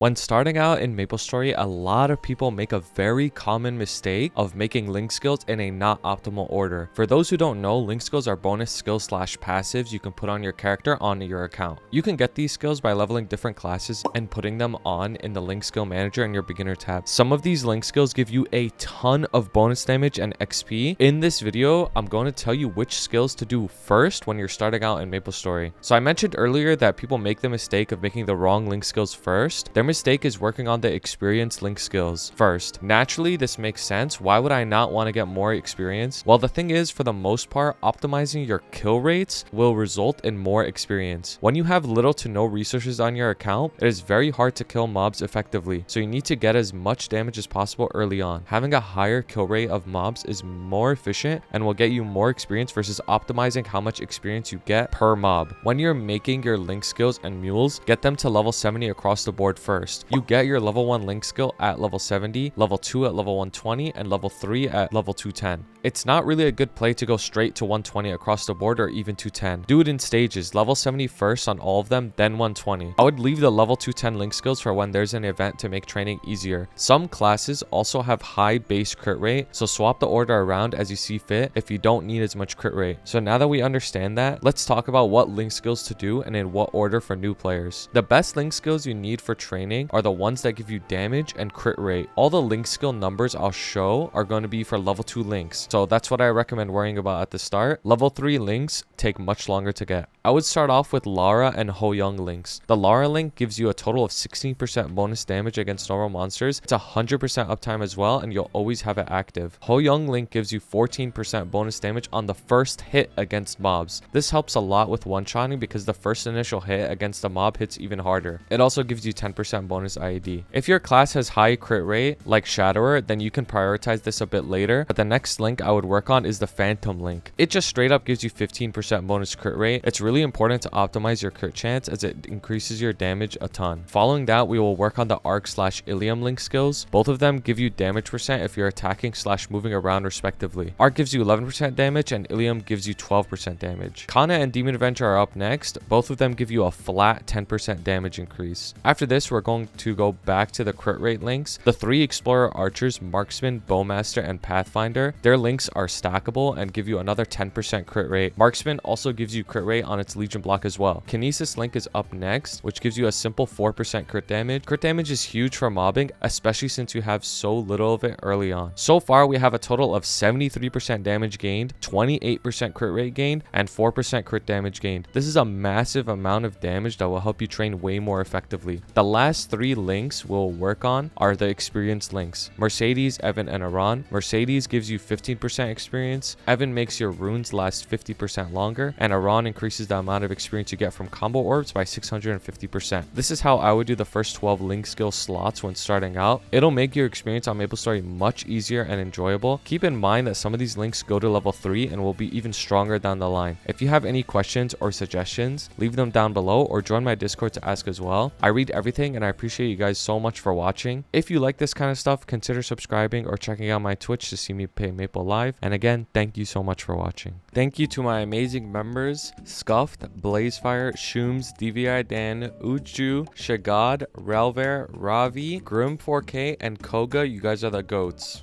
When starting out in MapleStory, a lot of people make a very common mistake of making link skills in a not optimal order. For those who don't know, link skills are bonus skills slash passives you can put on your character on your account. You can get these skills by leveling different classes and putting them on in the link skill manager in your beginner tab. Some of these link skills give you a ton of bonus damage and XP. In this video, I'm going to tell you which skills to do first when you're starting out in MapleStory. So I mentioned earlier that people make the mistake of making the wrong link skills first. Their mistake is working on the experienced link skills first. Naturally, this makes sense. Why would I not want to get more experience? Well, the thing is, for the most part, optimizing your kill rates will result in more experience. When you have little to no resources on your account, it is very hard to kill mobs effectively, so you need to get as much damage as possible early on. Having a higher kill rate of mobs is more efficient and will get you more experience versus optimizing how much experience you get per mob. When you're making your link skills and mules, get them to level 70 across the board first. You get your level 1 link skill at level 70, level 2 at level 120, and level 3 at level 210. It's not really a good play to go straight to 120 across the board or even 210. Do it in stages, level 70 first on all of them, then 120. I would leave the level 210 link skills for when there's an event to make training easier. Some classes also have high base crit rate, so swap the order around as you see fit if you don't need as much crit rate. So now that we understand that, let's talk about what link skills to do and in what order for new players. The best link skills you need for training are the ones that give you damage and crit rate. All the link skill numbers I'll show are going to be for level 2 links, so that's what I recommend worrying about at the start. Level 3 links take much longer to get. I would start off with Lara and Ho Young links. The Lara link gives you a total of 16% bonus damage against normal monsters. It's 100% uptime as well, and you'll always have it active. Ho Young link gives you 14% bonus damage on the first hit against mobs. This helps a lot with one-shotting because the first initial hit against the mob hits even harder. It also gives you 10% bonus IED. If your class has high crit rate, like Shadower, then you can prioritize this a bit later, but the next link I would work on is the Phantom link. It just straight up gives you 15% bonus crit rate. It's really important to optimize your crit chance as it increases your damage a ton. Following that, we will work on the Arc slash Ilium link skills. Both of them give you damage percent if you're attacking slash moving around respectively. Arc gives you 11% damage and Ilium gives you 12% damage. Kana and Demon Avenger are up next. Both of them give you a flat 10% damage increase. After this, we're going to go back to the crit rate links. The 3 Explorer Archers, Marksman, Bowmaster, and Pathfinder, their links are stackable and give you another 10% crit rate. Marksman also gives you crit rate on its Legion block as well. Kinesis link is up next, which gives you a simple 4% crit damage. Crit damage is huge for mobbing, especially since you have so little of it early on. So far, we have a total of 73% damage gained, 28% crit rate gained, and 4% crit damage gained. This is a massive amount of damage that will help you train way more effectively. The last 3 links we'll work on are the experienced links: Mercedes, Evan, and Aran. Mercedes gives you 15% experience, Evan makes your runes last 50% longer, and Aran increases the amount of experience you get from combo orbs by 650%. This is how I would do the first 12 link skill slots when starting out. It'll make your experience on MapleStory much easier and enjoyable. Keep in mind that some of these links go to level 3 and will be even stronger down the line. If you have any questions or suggestions, leave them down below or join my Discord to ask as well. I read everything and I appreciate you guys so much for watching. If you like this kind of stuff, consider subscribing or checking out my Twitch to see me play Maple live. And again, thank you so much for watching. Thank you to my amazing members: Scuffed, Blazefire, Shooms, DVI Dan, Uju, Shagad, Relver, Ravi, Grim 4K, and Koga. You guys are the goats.